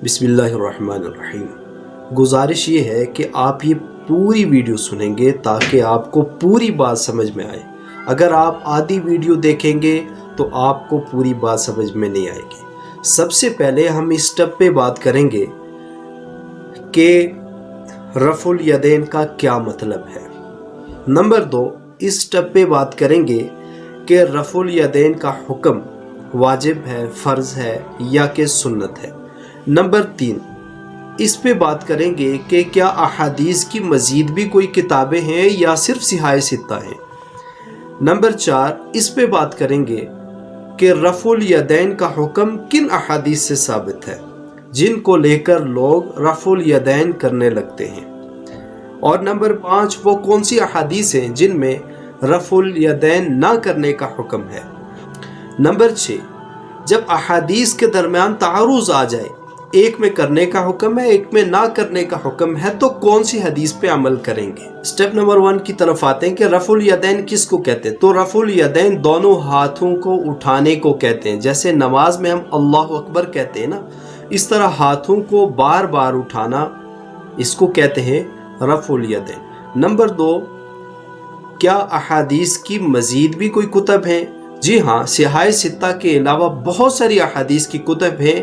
بسم اللہ الرحمن الرحیم۔ گزارش یہ ہے کہ آپ یہ پوری ویڈیو سنیں گے تاکہ آپ کو پوری بات سمجھ میں آئے۔ اگر آپ آدھی ویڈیو دیکھیں گے تو آپ کو پوری بات سمجھ میں نہیں آئے گی۔ سب سے پہلے ہم اس سٹیپ پہ بات کریں گے کہ رفع الیدین کا کیا مطلب ہے۔ نمبر 2، اس سٹیپ پہ بات کریں گے کہ رفع الیدین کا حکم واجب ہے، فرض ہے یا کہ سنت ہے۔ نمبر 3، اس پہ بات کریں گے کہ کیا احادیث کی مزید بھی کوئی کتابیں ہیں یا صرف صحاح ستہ ہیں۔ نمبر 4، اس پہ بات کریں گے کہ رفع الیدین کا حکم کن احادیث سے ثابت ہے جن کو لے کر لوگ رفع الیدین کرنے لگتے ہیں۔ اور نمبر 5، وہ کون سی احادیث ہیں جن میں رفع الیدین نہ کرنے کا حکم ہے۔ نمبر 6، جب احادیث کے درمیان تعارض آ جائے، ایک میں کرنے کا حکم ہے ایک میں نہ کرنے کا حکم ہے، تو کون سی حدیث پہ عمل کریں گے۔ سٹیپ نمبر 1 کی طرف آتے ہیں کہ رفع الیدین کس کو کہتے ہیں۔ تو رفع الیدین دونوں ہاتھوں کو اٹھانے کو کہتے ہیں۔ جیسے نماز میں ہم اللہ اکبر کہتے ہیں نا، اس طرح ہاتھوں کو بار بار اٹھانا اس کو کہتے ہیں رفع الیدین۔ نمبر 2، کیا احادیث کی مزید بھی کوئی کتب ہیں؟ جی ہاں، صحاح ستہ کے علاوہ بہت ساری احادیث کی کتب ہیں۔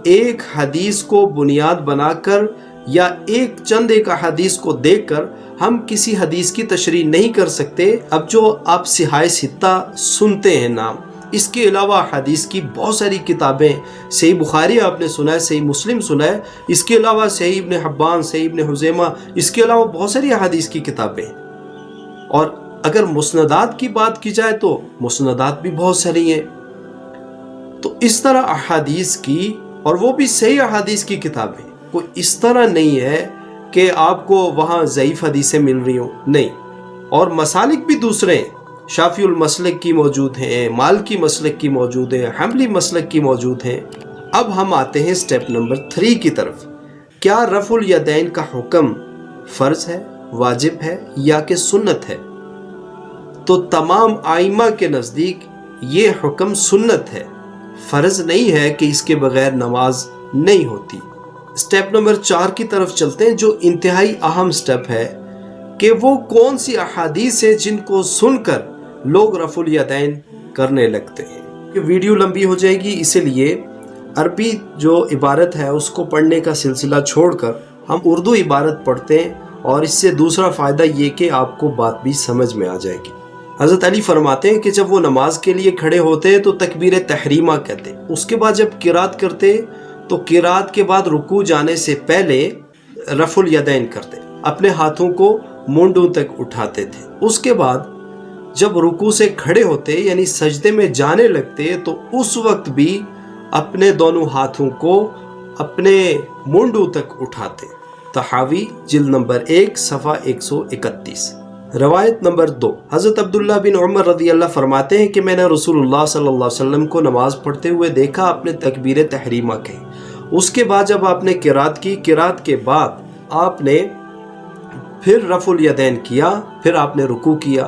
ایک حدیث کو بنیاد بنا کر یا ایک احادیث کو دیکھ کر ہم کسی حدیث کی تشریح نہیں کر سکتے۔ اب جو آپ صحاح ستہ سنتے ہیں نام، اس کے علاوہ حدیث کی بہت ساری کتابیں، صحیح بخاری آپ نے سنا ہے، صحیح مسلم سنا ہے، اس کے علاوہ صحیح ابن حبان، صحیح ابن خزیمہ، اس کے علاوہ بہت ساری حدیث کی کتابیں۔ اور اگر مسندات کی بات کی جائے تو مسندات بھی بہت ساری ہیں۔ تو اس طرح احادیث کی، اور وہ بھی صحیح احادیث کی کتابیں، کوئی اس طرح نہیں ہے کہ آپ کو وہاں ضعیف حدیثیں مل رہی ہوں، نہیں۔ اور مسالک بھی دوسرے ہیں، شافعی المسلک کی موجود ہیں، مالکی مسلک کی موجود ہیں، حنبلی مسلک کی موجود ہیں۔ اب ہم آتے ہیں سٹیپ نمبر 3 کی طرف۔ کیا رفع الیدین کا حکم فرض ہے، واجب ہے یا کہ سنت ہے؟ تو تمام ائمہ کے نزدیک یہ حکم سنت ہے، فرض نہیں ہے کہ اس کے بغیر نماز نہیں ہوتی۔ سٹیپ نمبر 4 کی طرف چلتے ہیں، جو انتہائی اہم سٹیپ ہے کہ وہ کون سی احادیث ہیں جن کو سن کر لوگ رفع الیدین کرنے لگتے ہیں۔ یہ ویڈیو لمبی ہو جائے گی، اسی لیے عربی جو عبارت ہے اس کو پڑھنے کا سلسلہ چھوڑ کر ہم اردو عبارت پڑھتے ہیں، اور اس سے دوسرا فائدہ یہ کہ آپ کو بات بھی سمجھ میں آ جائے گی۔ حضرت علی فرماتے ہیں کہ جب وہ نماز کے لیے کھڑے ہوتے تو تکبیر تحریمہ کہتے، اس کے بعد جب قرات کرتے تو قرات کے بعد رکوع جانے سے پہلے رفع الیدین کرتے، اپنے ہاتھوں کو مونڈوں تک اٹھاتے تھے۔ اس کے بعد جب رکوع سے کھڑے ہوتے یعنی سجدے میں جانے لگتے تو اس وقت بھی اپنے دونوں ہاتھوں کو اپنے مونڈوں تک اٹھاتے۔ طحاوی جلد نمبر 1 صفحہ 131۔ روایت نمبر 2، حضرت عبداللہ بن عمر رضی اللہ فرماتے ہیں کہ میں نے رسول اللہ صلی اللہ علیہ وسلم کو نماز پڑھتے ہوئے دیکھا، آپ نے تکبیر تحریمہ کہی، اس کے بعد جب آپ نے قرات کی، قرات کے بعد آپ نے پھر رفع الیدین کیا، پھر آپ نے رکوع کیا،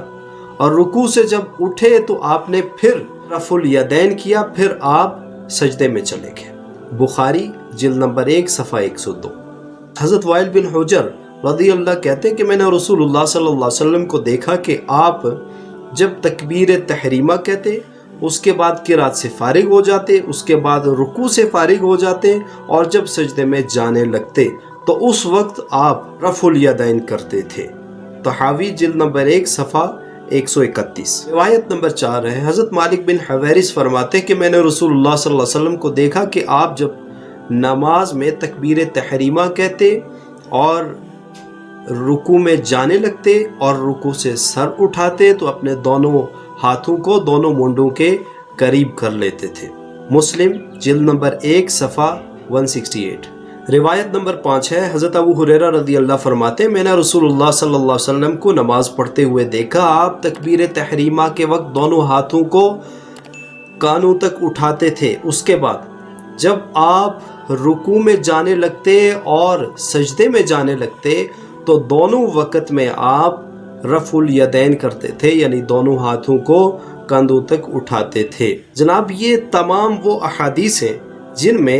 اور رکوع سے جب اٹھے تو آپ نے پھر رفع الیدین کیا، پھر آپ سجدے میں چلے گئے۔ بخاری جلد نمبر 1 صفحہ 102۔ حضرت وائل بن حجر رضی اللہ کہتے ہیں کہ میں نے رسول اللہ صلی اللہ علیہ وسلم کو دیکھا کہ آپ جب تکبیر تحریمہ کہتے، اس کے بعد قرات سے فارغ ہو جاتے، اس کے بعد رکوع سے فارغ ہو جاتے، اور جب سجدے میں جانے لگتے تو اس وقت آپ رفع الیدین کرتے تھے۔ طحاوی جلد نمبر 1 صفحہ 131۔ روایت نمبر 4 ہے، حضرت مالک بن حویرث فرماتے کہ میں نے رسول اللہ صلی اللہ علیہ وسلم کو دیکھا کہ آپ جب نماز میں تکبیر تحریمہ کہتے اور رکوع میں جانے لگتے اور رکوع سے سر اٹھاتے تو اپنے دونوں ہاتھوں کو دونوں مونڈوں کے قریب کر لیتے تھے۔ مسلم جلد نمبر 1 صفحہ 168۔ روایت نمبر 5 ہے، حضرت ابو ہریرہ رضی اللہ فرماتے ہیں میں نے رسول اللہ صلی اللہ علیہ وسلم کو نماز پڑھتے ہوئے دیکھا، آپ تکبیر تحریمہ کے وقت دونوں ہاتھوں کو کانوں تک اٹھاتے تھے، اس کے بعد جب آپ رکوع میں جانے لگتے اور سجدے میں جانے لگتے تو دونوں وقت میں آپ رفع الیدین کرتے تھے، یعنی دونوں ہاتھوں کو کندھوں تک اٹھاتے تھے۔ جناب، یہ تمام وہ احادیث ہیں جن میں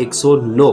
109।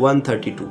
132।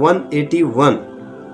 181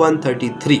133।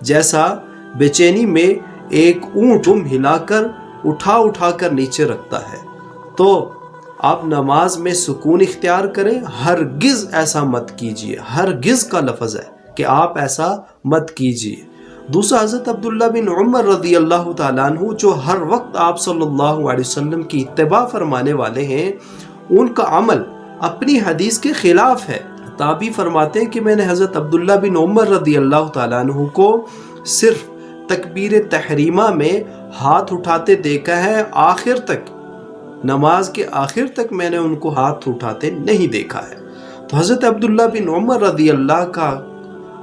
جیسا بے چینی میں ایک اونٹ دم ہلا کر اٹھا کر نیچے رکھتا ہے۔ تو آپ نماز میں سکون اختیار کریں، ہرگز ایسا مت کیجیے، ہرگز کا لفظ ہے کہ آپ ایسا مت کیجیے۔ دوسرا، حضرت عبداللہ بن عمر رضی اللہ تعالیٰ عنہ جو ہر وقت آپ صلی اللہ علیہ وسلم کی اتباع فرمانے والے ہیں، ان کا عمل اپنی حدیث کے خلاف ہے۔ تابعی فرماتے ہیں کہ میں نے حضرت عبداللہ بن عمر رضی اللہ تعالیٰ عنہ کو صرف تکبیر تحریمہ میں ہاتھ اٹھاتے دیکھا ہے، آخر تک، نماز کے آخر تک میں نے ان کو ہاتھ اٹھاتے نہیں دیکھا ہے۔ تو حضرت عبداللہ بن عمر رضی اللہ کا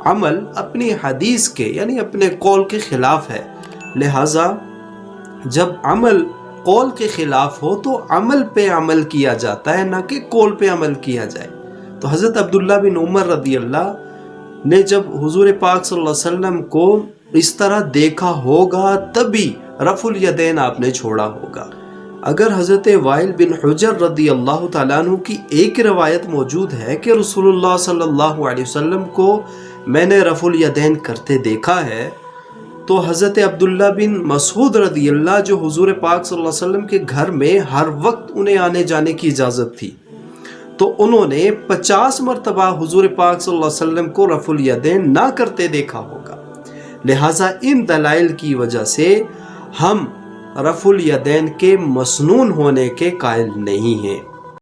عمل اپنی حدیث کے یعنی اپنے قول کے خلاف ہے، لہٰذا جب عمل قول کے خلاف ہو تو عمل پہ عمل کیا جاتا ہے، نہ کہ قول پہ عمل کیا جائے۔ تو حضرت عبداللہ بن عمر رضی اللہ نے جب حضور پاک صلی اللہ علیہ وسلم کو اس طرح دیکھا ہوگا تبھی رفع الیدین آپ نے چھوڑا ہوگا۔ اگر حضرت وائل بن حجر رضی اللہ تعالیٰ عنہ کی ایک روایت موجود ہے کہ رسول اللہ صلی اللہ علیہ وسلم کو میں نے رفع الیدین کرتے دیکھا ہے، تو حضرت عبداللہ بن مسعود رضی اللہ جو حضور پاک صلی اللہ علیہ وسلم کے گھر میں ہر وقت انہیں آنے جانے کی اجازت تھی، تو انہوں نے 50 مرتبہ حضور پاک صلی اللہ علیہ وسلم کو رفع الیدین نہ کرتے دیکھا ہوگا۔ لہٰذا ان دلائل کی وجہ سے ہم رفع الیدین کے مسنون ہونے کے قائل نہیں ہیں۔